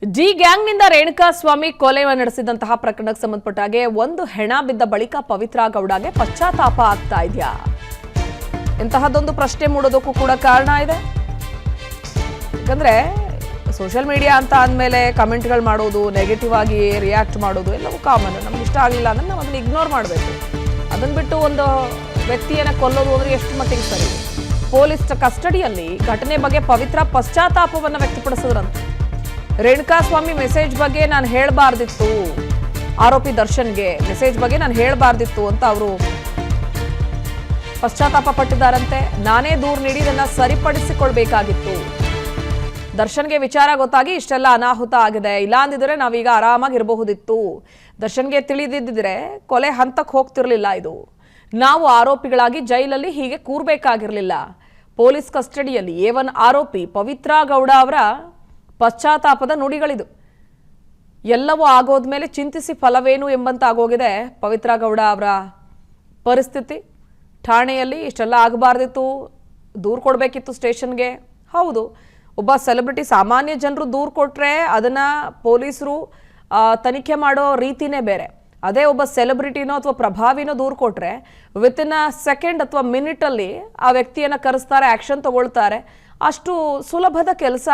G ಗ್ಯಾಂಗ್ನಿಂದ Renukaswamy ಕೊಲೆ ನಡೆಸಿದಂತಹ ಪ್ರಕರಣಕ್ಕೆ ಸಂಬಂಧಪಟ್ಟ ಹಾಗೆ ಒಂದು ಹೆಣ ಬಿದ್ದ ಬಳಿಕ ಪವಿತ್ರ ಗೌಡಗೆ ಪಶ್ಚಾತ್ತಾಪ ಆಗ್ತಾ ಇದೆಯಾ? ಇಂತಹದೊಂದು ಪ್ರಶ್ನೆ ಮೂಡೋದಕ್ಕೂ ಕೂಡ ಕಾರಣ ಇದೆ. ಯಾಕಂದ್ರೆ ಸೋಷಿಯಲ್ ಮೀಡಿಯಾ ಅಂತ ಅಂದಮೇಲೆ ಕಮೆಂಟ್ಗಳು ಮಾಡೋದು, ನೆಗೆಟಿವ್ ಆಗಿ ರಿಯಾಕ್ಟ್ ಮಾಡೋದು ಎಲ್ಲವೂ ಕಾಮನ್. ನಮ್ಗೆ ಇಷ್ಟ ಆಗಲಿಲ್ಲ ಅಂದ್ರೆ ನಾವು ಅದನ್ನ ಇಗ್ನೋರ್ ಮಾಡಬೇಕು. ಅದನ್ನ ಬಿಟ್ಟು ಒಂದು ವ್ಯಕ್ತಿಯನ್ನ ಕೊಲ್ಲೋದು ಅಂದ್ರೆ ಎಷ್ಟು ಮಟ್ಟಿಗೆ ಸರಿ? ಪೊಲೀಸ್ ಕಸ್ಟಡಿಯಲ್ಲಿ ಘಟನೆ ಬಗ್ಗೆ ಪವಿತ್ರ ಪಶ್ಚಾತ್ತಾಪವನ್ನು ವ್ಯಕ್ತಪಡಿಸಿದ್ರಂತೆ. ರೇಣುಕಾಸ್ವಾಮಿ ಮೆಸೇಜ್ ಬಗ್ಗೆ ನಾನು ಹೇಳಬಾರ್ದಿತ್ತು, ಆರೋಪಿ ದರ್ಶನ್ಗೆ ಮೆಸೇಜ್ ಬಗ್ಗೆ ನಾನು ಹೇಳಬಾರ್ದಿತ್ತು ಅಂತ ಅವರು ಪಶ್ಚಾತ್ತಾಪ ಪಟ್ಟಿದ್ದಾರಂತೆ. ನಾನೇ ದೂರು ನೀಡಿ ಇದನ್ನ ಸರಿಪಡಿಸಿಕೊಳ್ಬೇಕಾಗಿತ್ತು. ದರ್ಶನ್ಗೆ ವಿಚಾರ ಗೊತ್ತಾಗಿ ಇಷ್ಟೆಲ್ಲ ಅನಾಹುತ ಆಗಿದೆ, ಇಲ್ಲ ಅಂದಿದ್ರೆ ನಾವೀಗ ಆರಾಮಾಗಿರಬಹುದಿತ್ತು. ದರ್ಶನ್ಗೆ ತಿಳಿದಿದ್ದರೆ ಕೊಲೆ ಹಂತಕ್ಕೆ ಹೋಗ್ತಿರ್ಲಿಲ್ಲ. ಇದು ನಾವು ಆರೋಪಿಗಳಾಗಿ ಜೈಲಲ್ಲಿ ಹೀಗೆ ಕೂರ್ಬೇಕಾಗಿರ್ಲಿಲ್ಲ. ಪೊಲೀಸ್ ಕಸ್ಟಡಿಯಲ್ಲಿ A1 ಆರೋಪಿ ಪವಿತ್ರ ಗೌಡ ಅವರ ಪಶ್ಚಾತ್ತಾಪದ ನುಡಿಗಳಿದು. ಎಲ್ಲವೂ ಆಗೋದ್ಮೇಲೆ ಚಿಂತಿಸಿ ಫಲವೇನು ಎಂಬಂತಾಗೋಗಿದೆ ಪವಿತ್ರ ಗೌಡ ಅವರ ಪರಿಸ್ಥಿತಿ. ಠಾಣೆಯಲ್ಲಿ ಇಷ್ಟೆಲ್ಲ ಆಗಬಾರ್ದಿತ್ತು, ದೂರು ಕೊಡಬೇಕಿತ್ತು ಸ್ಟೇಷನ್ಗೆ. ಹೌದು, ಒಬ್ಬ ಸೆಲೆಬ್ರಿಟಿ, ಸಾಮಾನ್ಯ ಜನರು ದೂರು ಕೊಟ್ಟರೆ ಅದನ್ನು ಪೊಲೀಸರು ತನಿಖೆ ಮಾಡೋ ರೀತಿನೇ ಬೇರೆ. ಅದೇ ಒಬ್ಬ ಸೆಲೆಬ್ರಿಟಿನೋ ಅಥವಾ ಪ್ರಭಾವಿನೋ ದೂರು ಕೊಟ್ಟರೆ ವಿತಿನ್ ಅ ಸೆಕೆಂಡ್ ಅಥವಾ ಮಿನಿಟಲ್ಲಿ ಆ ವ್ಯಕ್ತಿಯನ್ನು ಕರೆಸ್ತಾರೆ, ಆ್ಯಕ್ಷನ್ ತಗೊಳ್ತಾರೆ. ಅಷ್ಟು ಸುಲಭದ ಕೆಲಸ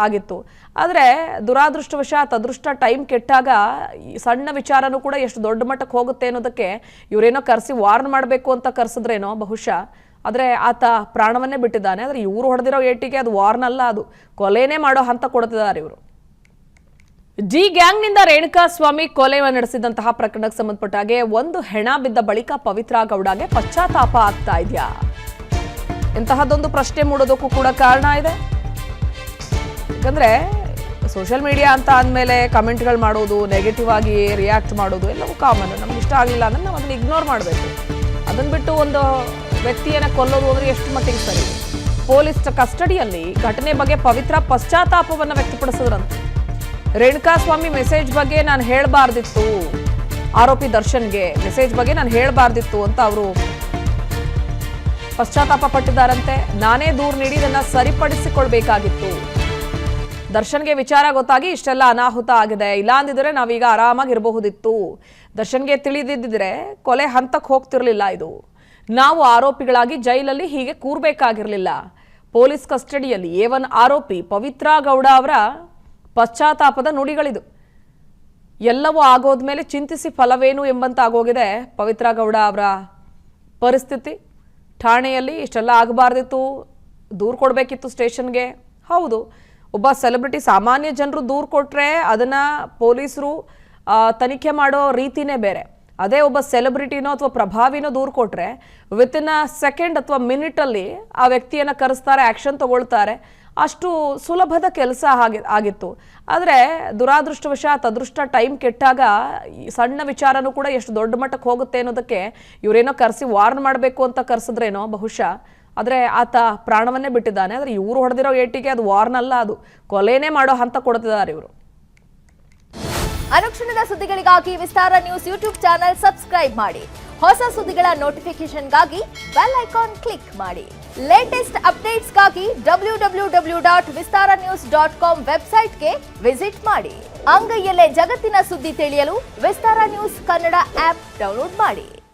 ಆಗಿತ್ತು. ಆದರೆ ದುರಾದೃಷ್ಟವಶಾತ್ ಅದೃಷ್ಟ ಟೈಮ್ ಕೆಟ್ಟಾಗ ಸಣ್ಣ ವಿಚಾರನೂ ಕೂಡ ಎಷ್ಟು ದೊಡ್ಡ ಮಟ್ಟಕ್ಕೆ ಹೋಗುತ್ತೆ ಅನ್ನೋದಕ್ಕೆ ಇವರೇನೋ ಕರೆಸಿ ವಾರ್ನ್ ಮಾಡಬೇಕು ಅಂತ ಕರೆಸಿದ್ರೇನೋ ಬಹುಶಃ. ಆದರೆ ಆತ ಪ್ರಾಣವನ್ನೇ ಬಿಟ್ಟಿದ್ದಾನೆ. ಆದರೆ ಇವರು ಹೊಡೆದಿರೋ ಏಟಿಗೆ ಅದು ವಾರ್ನ್ ಅಲ್ಲ, ಅದು ಕೊಲೆನೇ ಮಾಡೋ ಹಂತ ಕೊಡ್ತಿದ್ದಾರೆ ಇವರು. ಜಿ ಗ್ಯಾಂಗ್ನಿಂದ ರೇಣುಕಾಸ್ವಾಮಿ ಕೊಲೆ ನಡೆಸಿದಂತಹ ಪ್ರಕರಣಕ್ಕೆ ಸಂಬಂಧಪಟ್ಟ ಹಾಗೆ ಒಂದು ಹೆಣ ಬಿದ್ದ ಬಳಿಕ ಪವಿತ್ರ ಗೌಡಗೆ ಪಶ್ಚಾತ್ತಾಪ ಆಗ್ತಾ ಇದೆಯಾ? ಇಂತಹದೊಂದು ಪ್ರಶ್ನೆ ಮೂಡೋದಕ್ಕೂ ಕೂಡ ಕಾರಣ ಇದೆ. ಯಾಕಂದ್ರೆ ಸೋಷಿಯಲ್ ಮೀಡಿಯಾ ಅಂತ ಅಂದಮೇಲೆ ಕಮೆಂಟ್ಗಳು ಮಾಡೋದು, ನೆಗೆಟಿವ್ ಆಗಿ ರಿಯಾಕ್ಟ್ ಮಾಡೋದು ಎಲ್ಲವೂ ಕಾಮನ್. ನಮ್ಗೆ ಇಷ್ಟ ಆಗಲಿಲ್ಲ ಅಂದ್ರೆ ನಾವು ಅದನ್ನ ಇಗ್ನೋರ್ ಮಾಡಬೇಕು. ಅದನ್ನ ಬಿಟ್ಟು ಒಂದು ವ್ಯಕ್ತಿಯನ್ನ ಕೊಲ್ಲೋದು ಅಂದ್ರೆ ಎಷ್ಟು ಮಟ್ಟಿಗೆ ಸರಿ? ಪೊಲೀಸ್ ಕಸ್ಟಡಿಯಲ್ಲಿ ಘಟನೆ ಬಗ್ಗೆ ಪವಿತ್ರ ಪಶ್ಚಾತ್ತಾಪವನ್ನು ವ್ಯಕ್ತಪಡಿಸಿದ್ರಂತೆ. ರೇಣುಕಾಸ್ವಾಮಿ ಮೆಸೇಜ್ ಬಗ್ಗೆ ನಾನು ಹೇಳಬಾರ್ದಿತ್ತು, ಆರೋಪಿ ದರ್ಶನ್ಗೆ ಮೆಸೇಜ್ ಬಗ್ಗೆ ನಾನು ಹೇಳಬಾರ್ದಿತ್ತು ಅಂತ ಅವರು ಪಶ್ಚಾತ್ತಾಪ ಪಟ್ಟಿದ್ದಾರಂತೆ. ನಾನೇ ದೂರು ನೀಡಿ ಇದನ್ನ ಸರಿಪಡಿಸಿಕೊಳ್ಬೇಕಾಗಿತ್ತು. ದರ್ಶನ್ಗೆ ವಿಚಾರ ಗೊತ್ತಾಗಿ ಇಷ್ಟೆಲ್ಲ ಅನಾಹುತ ಆಗಿದೆ, ಇಲ್ಲ ಅಂದಿದ್ರೆ ನಾವೀಗ ಆರಾಮಾಗಿರಬಹುದಿತ್ತು. ದರ್ಶನ್ಗೆ ತಿಳಿದಿದ್ದರೆ ಕೊಲೆ ಹಂತಕ್ಕೆ ಹೋಗ್ತಿರ್ಲಿಲ್ಲ. ಇದು ನಾವು ಆರೋಪಿಗಳಾಗಿ ಜೈಲಲ್ಲಿ ಹೀಗೆ ಕೂರ್ಬೇಕಾಗಿರ್ಲಿಲ್ಲ. ಪೊಲೀಸ್ ಕಸ್ಟಡಿಯಲ್ಲಿ A1 ಆರೋಪಿ ಪವಿತ್ರ ಗೌಡ ಅವರ ಪಶ್ಚಾತ್ತಾಪದ ನುಡಿಗಳಿದು. ಎಲ್ಲವೂ ಆಗೋದ್ಮೇಲೆ ಚಿಂತಿಸಿ ಫಲವೇನು ಎಂಬಂತಾಗೋಗಿದೆ ಪವಿತ್ರ ಗೌಡ ಅವರ ಪರಿಸ್ಥಿತಿ. ಠಾಣೆಯಲ್ಲಿ ಇಷ್ಟೆಲ್ಲ ಆಗಬಾರ್ದಿತ್ತು, ದೂರು ಕೊಡಬೇಕಿತ್ತು ಸ್ಟೇಷನ್ಗೆ. ಹೌದು, ಒಬ್ಬ ಸೆಲೆಬ್ರಿಟಿ, ಸಾಮಾನ್ಯ ಜನರು ದೂರು ಕೊಟ್ಟರೆ ಅದನ್ನು ಪೊಲೀಸರು ತನಿಖೆ ಮಾಡೋ ರೀತಿನೇ ಬೇರೆ. ಅದೇ ಒಬ್ಬ ಸೆಲೆಬ್ರಿಟಿನೋ ಅಥವಾ ಪ್ರಭಾವಿನೋ ದೂರು ಕೊಟ್ಟರೆ ವಿತಿನ್ ಅ ಸೆಕೆಂಡ್ ಅಥವಾ ಮಿನಿಟಲ್ಲಿ ಆ ವ್ಯಕ್ತಿಯನ್ನು ಕರೆಸ್ತಾರೆ, ಆ್ಯಕ್ಷನ್ ತಗೊಳ್ತಾರೆ. ಅಷ್ಟು ಸುಲಭದ ಕೆಲಸ ಆಗಿತ್ತು. ಆದರೆ ದುರಾದೃಷ್ಟವಶಾತ್ ಅದೃಷ್ಟ ಟೈಮ್ ಕೆಟ್ಟಾಗ ಸಣ್ಣ ವಿಚಾರನೂ ಕೂಡ ಎಷ್ಟು ದೊಡ್ಡ ಮಟ್ಟಕ್ಕೆ ಹೋಗುತ್ತೆ ಅನ್ನೋದಕ್ಕೆ ಇವರೇನೋ ಕರೆಸಿ ವಾರ್ನ್ ಮಾಡಬೇಕು ಅಂತ ಕರೆಸಿದ್ರೇನೋ ಬಹುಶಃ. ಆದರೆ ಆತ ಪ್ರಾಣವನ್ನೇ ಬಿಟ್ಟಿದ್ದಾನೆ. ಆದರೆ ಇವರು ಹೊಡೆದಿರೋ ಏಟಿಗೆ ಅದು ವಾರ್ನ್ ಅಲ್ಲ, ಅದು ಕೊಲೆನೇ ಮಾಡೋ ಹಂತ ಕೊಡ್ತಿದ್ದಾರೆ ಇವರು. ಅನುಕ್ಷಣದ ಸುದ್ದಿಗಳಿಗಾಗಿ ವಿಸ್ತಾರ ನ್ಯೂಸ್ ಯೂಟ್ಯೂಬ್ ಚಾನೆಲ್ ಸಬ್ಸ್ಕ್ರೈಬ್ ಮಾಡಿ. ಹೊಸ ಸುದ್ದಿಗಳ ನೋಟಿಫಿಕೇಶನ್ಗಾಗಿ ಬೆಲ್ ಐಕಾನ್ ಕ್ಲಿಕ್ ಮಾಡಿ. ಲೇಟೆಸ್ಟ್ ಅಪ್ಡೇಟ್ಸ್ಗಾಗಿ www.vistaranews.com ವೆಬ್ಸೈಟ್ಗೆ ವಿಸಿಟ್ ಮಾಡಿ. ಅಂಗೈಯಲ್ಲೇ ಜಗತ್ತಿನ ಸುದ್ದಿ ತಿಳಿಯಲು ವಿಸ್ತಾರ ನ್ಯೂಸ್ ಕನ್ನಡ ಆಪ್ ಡೌನ್ಲೋಡ್ ಮಾಡಿ.